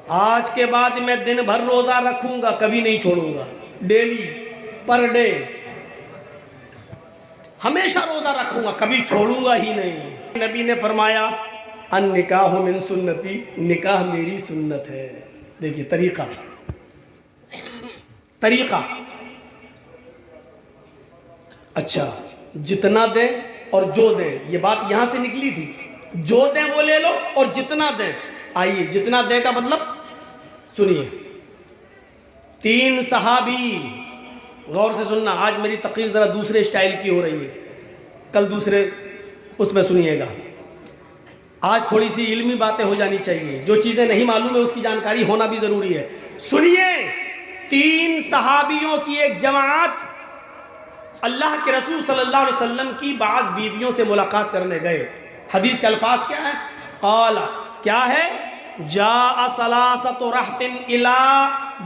آج کے بعد میں دن بھر روزہ رکھوں گا، کبھی نہیں چھوڑوں گا، ڈیلی پر ڈے ہمیشہ روزہ رکھوں گا، کبھی چھوڑوں گا ہی نہیں۔ نبی نے فرمایا النکاح من سنتی، نکاح میری سنت ہے۔ دیکھیے طریقہ، اچھا جتنا دیں اور جو دیں، یہ بات یہاں سے نکلی تھی، جو دیں وہ لے لو اور جتنا دیں۔ آئیے جتنا دیں کا مطلب سنیے، 3 صحابی، غور سے سننا، آج میری تقریر ذرا دوسرے اسٹائل کی ہو رہی ہے، کل دوسرے اس میں سنیے گا۔ آج تھوڑی سی علمی باتیں ہو جانی چاہیے، جو چیزیں نہیں معلوم ہے اس کی جانکاری ہونا بھی ضروری ہے۔ سنیے، 3 صحابیوں کی ایک جماعت اللہ کے رسول صلی اللہ علیہ وسلم کی بعض بیویوں سے ملاقات کرنے گئے۔ حدیث کے الفاظ کیا ہے؟ قال، کیا ہے؟ جاء ثلاثۃ رہط الی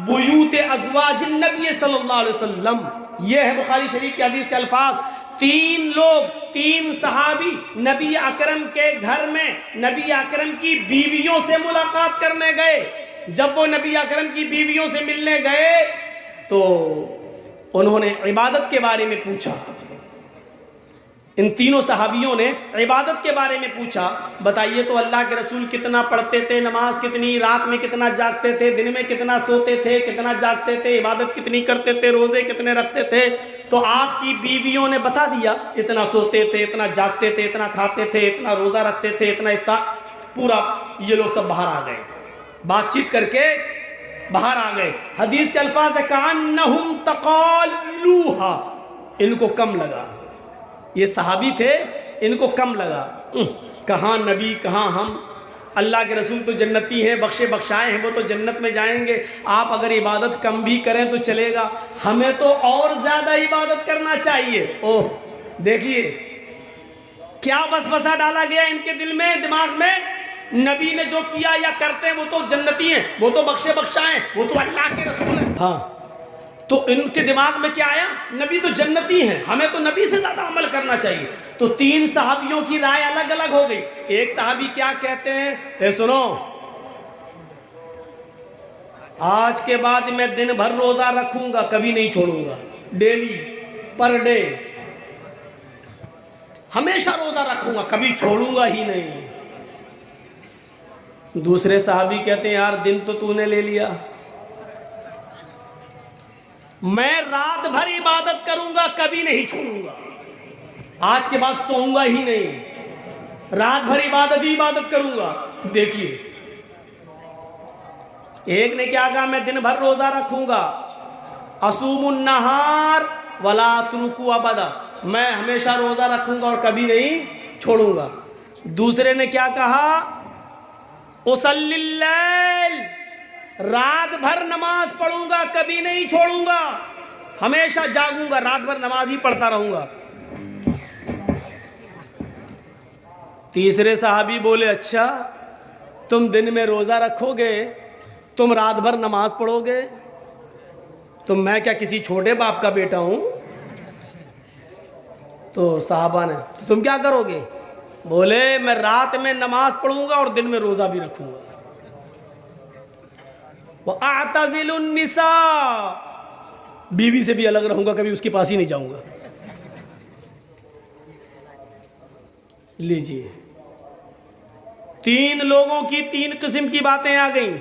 بیوت ازواج النبی صلی اللہ علیہ وسلم، یہ ہے بخاری شریف کی حدیث کے الفاظ۔ 3 لوگ، 3 صحابی نبی اکرم کے گھر میں نبی اکرم کی بیویوں سے ملاقات کرنے گئے۔ جب وہ نبی اکرم کی بیویوں سے ملنے گئے تو انہوں نے عبادت کے بارے میں پوچھا۔ ان تینوں صحابیوں نے عبادت کے بارے میں پوچھا، بتائیے تو اللہ کے رسول کتنا پڑھتے تھے، نماز کتنی، رات میں کتنا جاگتے تھے، دن میں کتنا سوتے تھے، کتنا جاگتے تھے، عبادت کتنی کرتے تھے، روزے کتنے رکھتے تھے؟ تو آپ کی بیویوں نے بتا دیا، اتنا سوتے تھے، اتنا جاگتے تھے، اتنا کھاتے تھے، اتنا روزہ رکھتے تھے، اتنا افطار، پورا۔ یہ لوگ سب باہر آ گئے، بات چیت کر کے باہر آ گئے۔ حدیث کے الفاظ ہے کأنہم تقالوہا، ان کو کم لگا، یہ صحابی تھے، ان کو کم لگا، کہاں نبی کہاں ہم، اللہ کے رسول تو جنتی ہیں، بخشے بخشائے ہیں، وہ تو جنت میں جائیں گے، آپ اگر عبادت کم بھی کریں تو چلے گا، ہمیں تو اور زیادہ عبادت کرنا چاہیے۔ اوہ دیکھیے کیا وسوسہ ڈالا گیا ان کے دل میں، دماغ میں، نبی نے جو کیا یا کرتے ہیں وہ تو جنتی ہیں، وہ تو بخشے بخشائے ہیں، وہ تو اللہ کے رسول ہیں۔ ہاں، تو ان کے دماغ میں کیا آیا؟ نبی تو جنتی ہیں، ہمیں تو نبی سے زیادہ عمل کرنا چاہیے۔ تو 3 صحابیوں کی رائے الگ الگ ہو گئی۔ ایک صحابی کیا کہتے ہیں؟ اے سنو، آج کے بعد میں دن بھر روزہ رکھوں گا، کبھی نہیں چھوڑوں گا، ڈیلی پر ڈے ہمیشہ روزہ رکھوں گا، کبھی چھوڑوں گا ہی نہیں۔ دوسرے صحابی کہتے ہیں یار دن تو نے لے لیا، میں رات بھر عبادت کروں گا، کبھی نہیں چھوڑوں گا، آج کے بعد سوؤں گا ہی نہیں، رات بھر عبادت ہی عبادت کروں گا۔ دیکھیے ایک نے کیا کہا؟ میں دن بھر روزہ رکھوں گا، اصوم النہار ولا اترک ابدا، میں ہمیشہ روزہ رکھوں گا اور کبھی نہیں چھوڑوں گا۔ دوسرے نے کیا کہا؟ اصلی اللیل، رات بھر نماز پڑھوں گا، کبھی نہیں چھوڑوں گا، ہمیشہ جاگوں گا، رات بھر نماز ہی پڑھتا رہوں گا۔ تیسرے صحابی بولے اچھا تم دن میں روزہ رکھو گے، تم رات بھر نماز پڑھو گے، تو میں کیا کسی چھوٹے باپ کا بیٹا ہوں؟ تو صحابہ نے تم کیا کرو گے؟ بولے میں رات میں نماز پڑھوں گا اور دن میں روزہ بھی رکھوں گا۔ وَأَعْتَزِلُ النِّسَاءَ، بیوی سے بھی الگ رہوں گا، کبھی اس کے پاس ہی نہیں جاؤں گا۔ لیجئے 3 لوگوں کی 3 قسم کی باتیں آ گئیں۔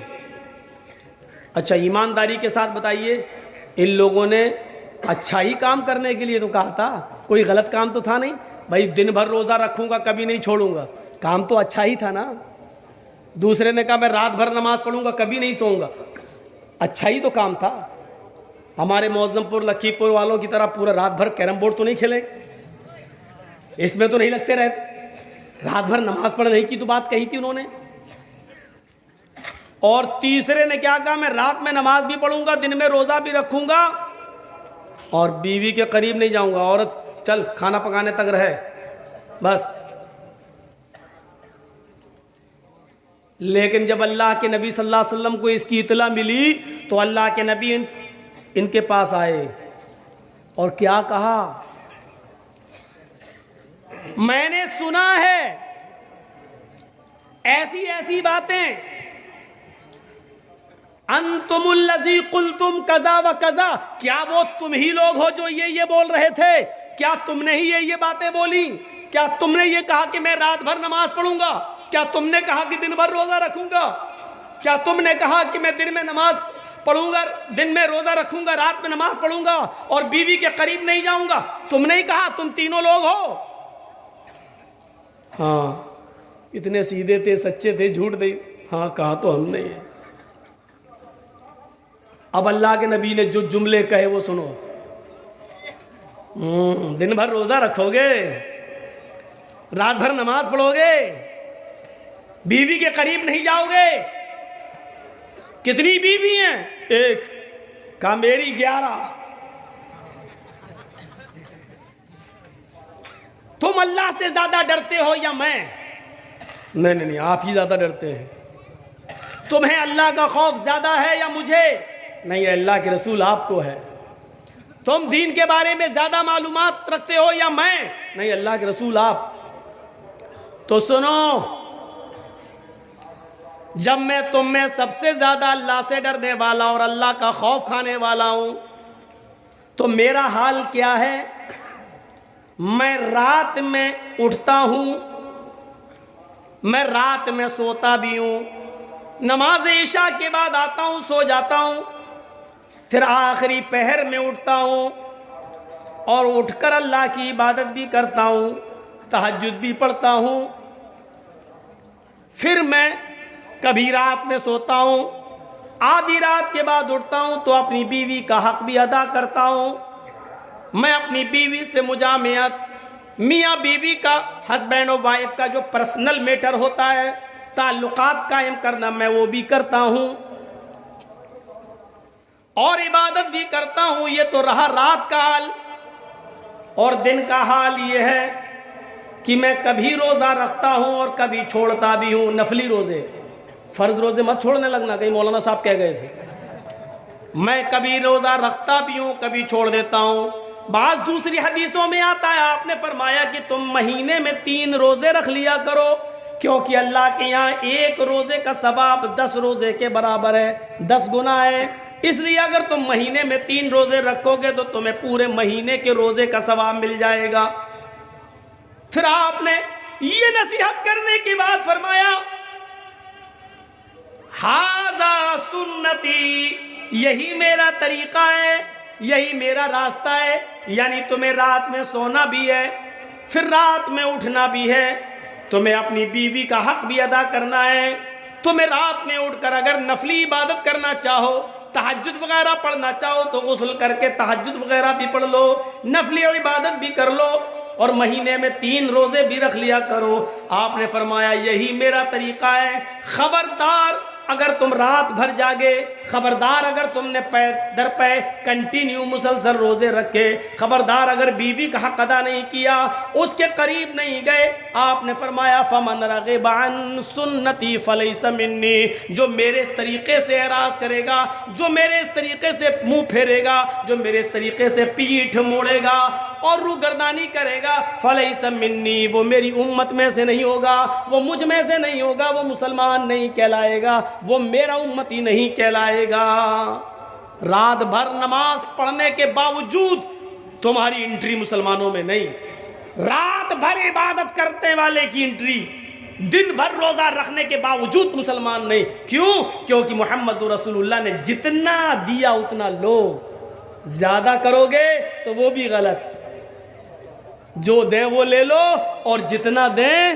اچھا ایمانداری کے ساتھ بتائیے، ان لوگوں نے اچھا ہی کام کرنے کے لیے تو کہا تھا، کوئی غلط کام تو تھا نہیں بھائی، دن بھر روزہ رکھوں گا کبھی نہیں چھوڑوں گا، کام تو اچھا ہی تھا نا۔ دوسرے نے کہا میں رات بھر نماز پڑھوں گا کبھی نہیں سوؤں گا، اچھا ہی تو کام تھا۔ ہمارے معظم پور لکھی پور والوں کی طرح پورا رات بھر کیرم بورڈ تو نہیں کھیلے، اس میں تو نہیں لگتے رہتے، رات بھر نماز پڑھنے کی تو بات کہی تھی انہوں نے۔ اور تیسرے نے کیا کہا؟ میں رات میں نماز بھی پڑھوں گا، دن میں روزہ بھی رکھوں گا اور بیوی کے قریب نہیں جاؤں گا، عورت چل کھانا پکانے تک رہے بس۔ لیکن جب اللہ کے نبی صلی اللہ علیہ وسلم کو اس کی اطلاع ملی تو اللہ کے نبی ان کے پاس آئے اور کیا کہا؟ میں نے سنا ہے ایسی ایسی باتیں انتم الذی قلتم کذا و کذا، کیا وہ تم ہی لوگ ہو جو یہ بول رہے تھے؟ کیا تم نے ہی یہ باتیں بولی؟ کیا تم نے یہ کہا کہ میں رات بھر نماز پڑھوں گا؟ کیا تم نے کہا کہ دن بھر روزہ رکھوں گا؟ کیا تم نے کہا کہ میں دن میں نماز پڑھوں گا، دن میں روزہ رکھوں گا، رات میں نماز پڑھوں گا اور بیوی کے قریب نہیں جاؤں گا؟ تم نے ہی کہا، تم تینوں لوگ ہو۔ ہاں، اتنے سیدھے تھے، سچے تھے، جھوٹ دے، ہاں کہا تو ہم نے۔ اب اللہ کے نبی نے جو جملے کہے وہ سنو۔ دن بھر روزہ رکھو گے، رات بھر نماز پڑھو گے، بیوی کے قریب نہیں جاؤ گے۔ کتنی بیوی ہیں؟ ایک۔ کہا میری 11۔ تم اللہ سے زیادہ ڈرتے ہو یا میں؟ نہیں، آپ ہی زیادہ ڈرتے ہیں۔ تمہیں اللہ کا خوف زیادہ ہے یا مجھے؟ نہیں، اللہ کے رسول آپ کو ہے۔ تم دین کے بارے میں زیادہ معلومات رکھتے ہو یا میں؟ نہیں، اللہ کے رسول آپ۔ تو سنو، جب میں تم میں سب سے زیادہ اللہ سے ڈرنے والا اور اللہ کا خوف کھانے والا ہوں تو میرا حال کیا ہے؟ میں رات میں اٹھتا ہوں، میں رات میں سوتا بھی ہوں، نماز عشاء کے بعد آتا ہوں، سو جاتا ہوں، پھر آخری پہر میں اٹھتا ہوں اور اٹھ کر اللہ کی عبادت بھی کرتا ہوں، تہجد بھی پڑھتا ہوں، پھر میں کبھی رات میں سوتا ہوں، آدھی رات کے بعد اٹھتا ہوں تو اپنی بیوی کا حق بھی ادا کرتا ہوں۔ میں اپنی بیوی سے مجامعت، میاں بیوی کا، ہسبینڈ اور وائف کا جو پرسنل میٹر ہوتا ہے، تعلقات قائم کرنا، میں وہ بھی کرتا ہوں اور عبادت بھی کرتا ہوں۔ یہ تو رہا رات کا حال، اور دن کا حال یہ ہے کہ میں کبھی روزہ رکھتا ہوں اور کبھی چھوڑتا بھی ہوں۔ نفلی روزے، فرض روزے مت چھوڑنے لگنا، کہیں مولانا صاحب کہہ گئے تھے۔ میں کبھی روزہ رکھتا بھی ہوں، کبھی چھوڑ دیتا ہوں۔ بعض دوسری حدیثوں میں آتا ہے، آپ نے فرمایا کہ تم مہینے میں 3 روزے رکھ لیا کرو، کیونکہ اللہ کے یہاں ایک روزے کا ثواب 10 روزے کے برابر ہے، 10 گنا ہے۔ اس لیے اگر تم مہینے میں 3 روزے رکھو گے تو تمہیں پورے مہینے کے روزے کا ثواب مل جائے گا۔ پھر آپ نے یہ نصیحت کرنے کے بعد فرمایا، ھذا سنتی، یہی میرا طریقہ ہے، یہی میرا راستہ ہے۔ یعنی تمہیں رات میں سونا بھی ہے، پھر رات میں اٹھنا بھی ہے، تمہیں اپنی بیوی کا حق بھی ادا کرنا ہے۔ تمہیں رات میں اٹھ کر اگر نفلی عبادت کرنا چاہو، تہجد وغیرہ پڑھنا چاہو تو غسل کر کے تہجد وغیرہ بھی پڑھ لو، نفلی عبادت بھی کر لو، اور مہینے میں 3 روزے بھی رکھ لیا کرو۔ آپ نے فرمایا یہی میرا طریقہ ہے۔ خبردار اگر تم رات بھر جاگے، خبردار اگر تم نے پے در پے کنٹینیو مسلسل روزے رکھے، خبردار اگر بیوی کا حق ادا نہیں کیا، اس کے قریب نہیں گئے، آپ نے فرمایا فمن رغب عن سنتی فلیس منی، جو میرے اس طریقے سے اعراض کرے گا، جو میرے اس طریقے سے منہ پھیرے گا، جو میرے اس طریقے سے پیٹھ موڑے گا اور روگردانی کرے گا، فلیس منی، وہ میری امت میں سے نہیں ہوگا، وہ مجھ میں سے نہیں ہوگا، وہ مسلمان نہیں کہلائے گا، وہ میرا امتی نہیں کہلائے گا۔ رات بھر نماز پڑھنے کے باوجود تمہاری انٹری مسلمانوں میں نہیں، رات بھر عبادت کرنے والے کی انٹری، دن بھر روزہ رکھنے کے باوجود مسلمان نہیں۔ کیوں؟ کیونکہ محمد رسول اللہ نے جتنا دیا اتنا لو، زیادہ کرو گے تو وہ بھی غلط، جو دیں وہ لے لو اور جتنا دیں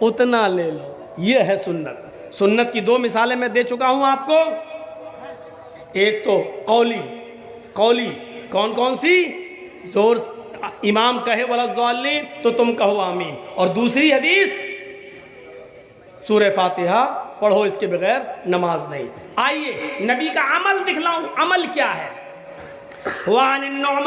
اتنا لے لو۔ یہ ہے سنت۔ سنت کی 2 مثالیں میں دے چکا ہوں آپ کو، ایک تو قولی کون کون سی؟ زور امام کہے ولا الضالین تو تم کہو آمین، اور دوسری حدیث سورہ فاتحہ پڑھو، اس کے بغیر نماز نہیں۔ آئیے نبی کا عمل دکھلاؤں، عمل کیا ہے؟ وعن النعمان